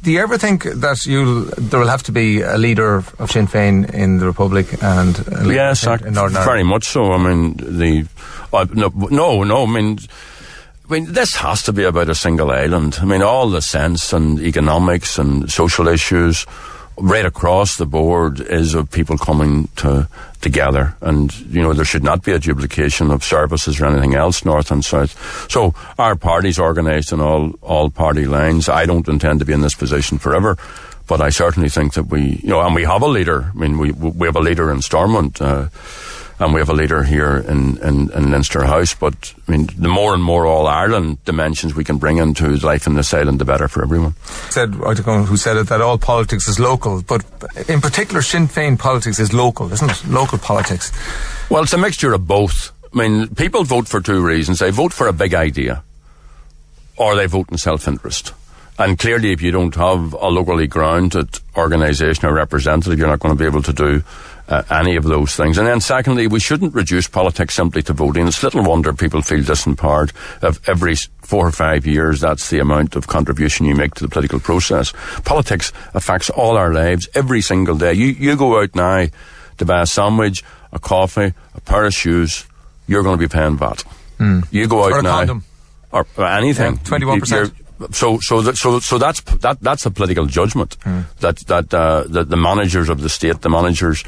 Do you ever think that there will have to be a leader of Sinn Féin in the Republic and yes, in Northern Ireland? Very much so. I mean, no. I mean, this has to be about a single island. I mean, all the sense and economics and social issues right across the board is of people coming together, and there should not be a duplication of services or anything else, north and south. So our party's organised in all party lines. I don't intend to be in this position forever, but I certainly think that we have a leader. I mean, we have a leader in Stormont, and we have a leader here in Leinster House. But I mean, the more and more All Ireland dimensions we can bring into life in this island, the better for everyone. I don't know who said it, that all politics is local, but in particular Sinn Féin politics is local, isn't it? Local politics. Well, it's a mixture of both. I mean, people vote for two reasons. They vote for a big idea, or they vote in self-interest. And clearly, if you don't have a locally grounded organisation or representative, you're not going to be able to do any of those things. And then secondly, we shouldn't reduce politics simply to voting. It's little wonder people feel disempowered. If every 4 or 5 years, that's the amount of contribution you make to the political process. Politics affects all our lives every single day. You go out now to buy a sandwich, a coffee, a pair of shoes, you're going to be paying VAT. You go out or a now, condom. or anything. 21%. So that's a political judgment that the managers of the state, the managers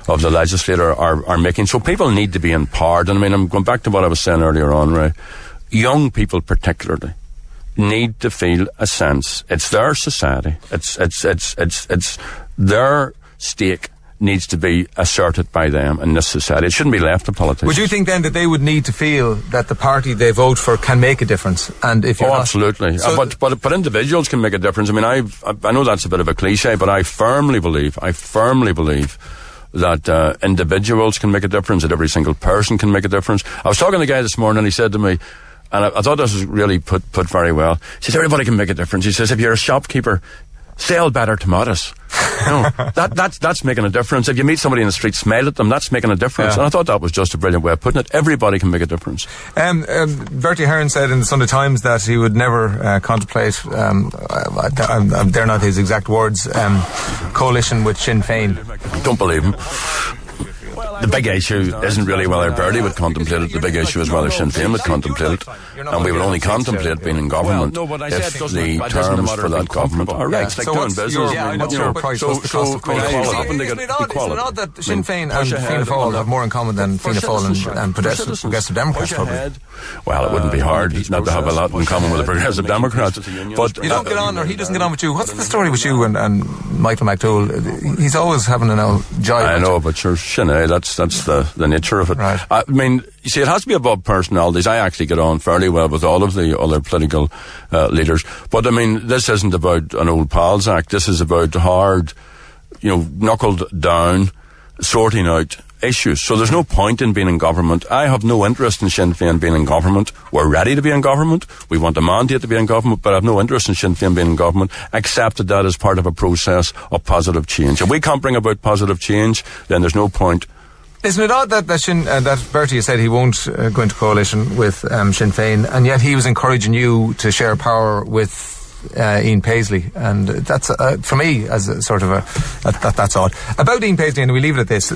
of the legislature are making. So people need to be empowered. And I mean, I'm going back to what I was saying earlier on, Ray. Young people particularly need to feel a sense. It's their society. It's their stake needs to be asserted by them in this society. It shouldn't be left to politicians. Would you think then that they would need to feel that the party they vote for can make a difference? And if you're not, absolutely. So but individuals can make a difference. I mean, I know that's a bit of a cliche, but I firmly believe that individuals can make a difference, that every single person can make a difference. I was talking to the guy this morning, and he said to me, and I thought this was really put very well. He says, everybody can make a difference. He says, if you're a shopkeeper, sell better tomatoes. That's making a difference. If you meet somebody in the street, smile at them, that's making a difference. Yeah. And I thought that was just a brilliant way of putting it. Everybody can make a difference. Bertie Hearn said in the Sunday Times that he would never contemplate, they're not his exact words, coalition with Sinn Féin. Don't believe him. The big issue isn't really whether Bertie would contemplate it. The big issue is whether Sinn Féin would contemplate it. And we would only contemplate being in government if the terms for that government are right. It's like doing business. What's your price? What's the cost of equality? Isn't it odd that Sinn Féin and Fianna Fáil have more in common than Fianna Fáil and Progressive Democrats, probably? Well, it wouldn't be hard not to have a lot in common with the Progressive Democrats. But you don't get on, or he doesn't get on with you. What's the story with you and Michael McDowell? He's always having an old jive. I know, but sure, Sinead, that's the nature of it. Right. I mean, you see, it has to be above personalities. I actually get on fairly well with all of the other political leaders. But I mean, this isn't about an old pals act. This is about hard, knuckled down, sorting out issues. So there's no point in being in government. I have no interest in Sinn Féin being in government. We're ready to be in government. We want a mandate to be in government, but I have no interest in Sinn Féin being in government, except that is part of a process of positive change. If we can't bring about positive change, then there's no point. Isn't it odd that Bertie said he won't go into coalition with Sinn Féin, and yet he was encouraging you to share power with Ian Paisley, and that's for me as a sort of that's odd. About Ian Paisley, and we leave it at this.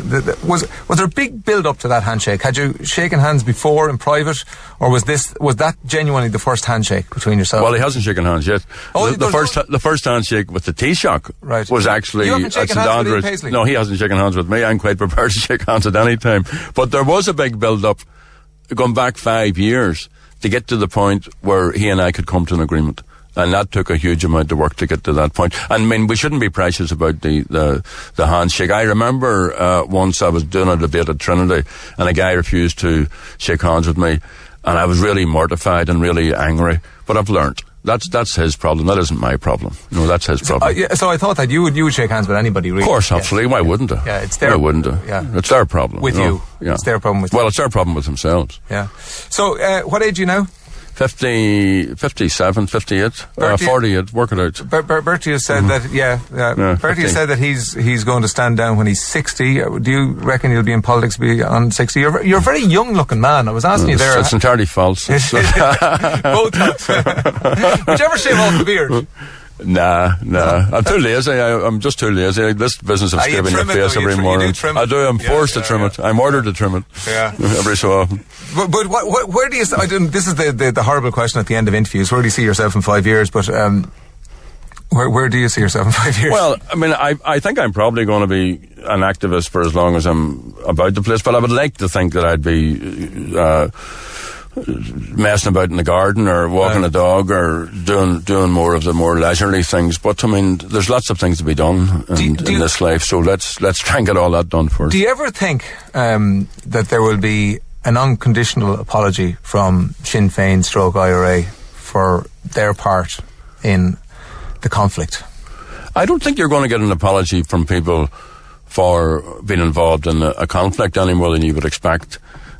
Was there a big build up to that handshake? Had you shaken hands before in private, or was that genuinely the first handshake between yourselves? Well, he hasn't shaken hands yet. The first handshake with the Taoiseach was actually at St Andrews. No, he hasn't shaken hands with me. I'm quite prepared to shake hands at any time. But there was a big build up going back 5 years to get to the point where he and I could come to an agreement. And that took a huge amount of work to get to that point. And I mean, we shouldn't be precious about the handshake. I remember once I was doing a debate at Trinity, and a guy refused to shake hands with me, and I was really mortified and really angry. But I've learnt. That's his problem. That isn't my problem. No, that's his problem. So I thought that you would shake hands with anybody, really. Of course, absolutely. Why wouldn't I? Yeah, it's their. Why wouldn't I? Yeah, it's their problem. With you. Yeah. It's their problem with you. Well, it's their problem with themselves. Yeah. So, what age are you now? 57, 58, 48, work it out. Bertie has said that, Bertie has said that he's going to stand down when he's 60. Do you reckon he'll be in politics beyond 60? You're a very young looking man. I was asking you there. It's entirely false. Both. Would you ever shave off the beard? Nah. I'm too lazy. I'm just too lazy. This business of scraping your face every morning. I do. I'm forced to trim it. I'm ordered to trim it. Yeah. Every so often. But where do you? This is the horrible question at the end of interviews. Where do you see yourself in 5 years? But where do you see yourself in 5 years? Well, I mean, I think I'm probably going to be an activist for as long as I'm about the place. But I would like to think that I'd be messing about in the garden or walking a dog or doing more of the more leisurely things. But I mean, there's lots of things to be done in this life, so let's try and get all that done first. Do you ever think that there will be an unconditional apology from Sinn Féin / IRA for their part in the conflict? I don't think you're going to get an apology from people for being involved in a conflict any more than you would expect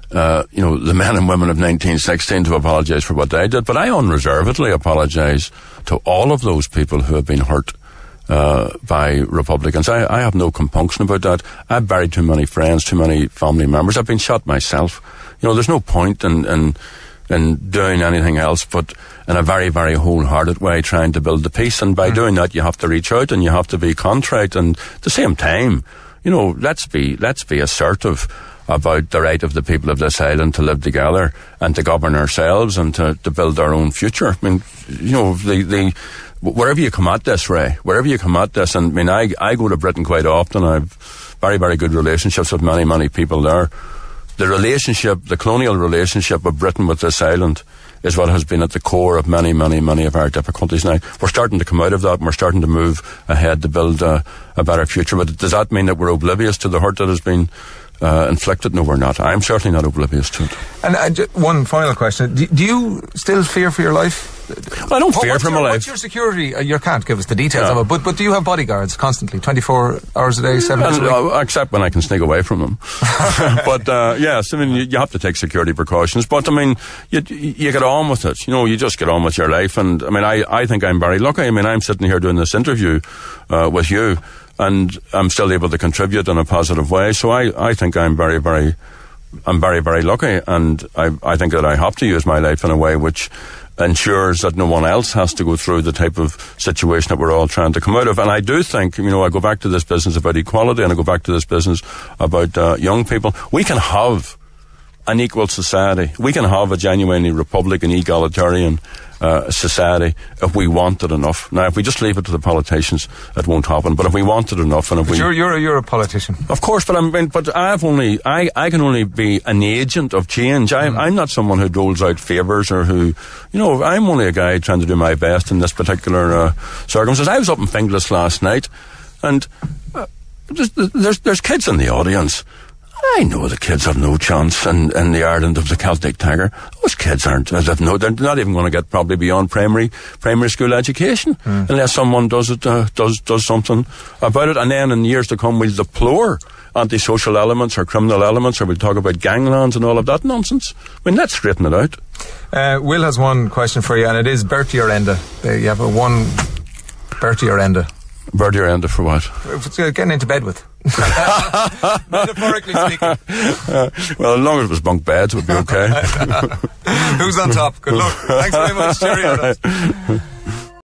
the men and women of 1916 to apologise for what they did. But I unreservedly apologise to all of those people who have been hurt by Republicans. I have no compunction about that. I've buried too many friends, too many family members. I've been shot myself. There's no point in doing anything else but in a very, very wholehearted way trying to build the peace. And by doing that, you have to reach out and you have to be contrite. And at the same time, let's be assertive about the right of the people of this island to live together and to govern ourselves and to build our own future. I mean, wherever you come at this, Ray, and I mean, I go to Britain quite often. I have very, very good relationships with many, many people there. The colonial relationship of Britain with this island is what has been at the core of many, many, many of our difficulties now. We're starting to come out of that and we're starting to move ahead to build a better future. But does that mean that we're oblivious to the hurt that has been inflicted? No, we're not. I'm certainly not oblivious to it. And just one final question. Do you still fear for your life? I don't fear for my life. What's your security? You can't give us the details of it, but do you have bodyguards constantly, 24 hours a day, 7 days a week? Except when I can sneak away from them. But yes, I mean, you have to take security precautions. But I mean, you get on with it. You just get on with your life. And I mean, I think I'm very lucky. I mean, I'm sitting here doing this interview with you, and I'm still able to contribute in a positive way. So I think I'm very, very lucky, and I think that I have to use my life in a way which ensures that no one else has to go through the type of situation that we're all trying to come out of. And I do think, I go back to this business about equality, and I go back to this business about young people. We can have an equal society. We can have a genuinely Republican, egalitarian society if we want it enough. Now, if we just leave it to the politicians, it won't happen. But if we want it enough, and if we... You're a politician. Of course, but I can only be an agent of change. I'm not someone who doles out favours or who, I'm only a guy trying to do my best in this particular circumstance. I was up in Finglas last night, and there's kids in the audience. I know the kids have no chance in the Ireland of the Celtic Tiger. Those kids they're not even going to get probably beyond primary school education unless someone does something about it. And then in years to come, we'll deplore antisocial elements or criminal elements, or we'll talk about ganglands and all of that nonsense. I mean, let's straighten it out. Will has one question for you, and it is Bertie or Enda. You have one Bertie or Enda. Bertie or Enda for what? Getting into bed with. Metaphorically speaking. Well, as long as it was bunk beds, it would be okay. Who's on top? Good luck. Thanks very much, Gerry Adams.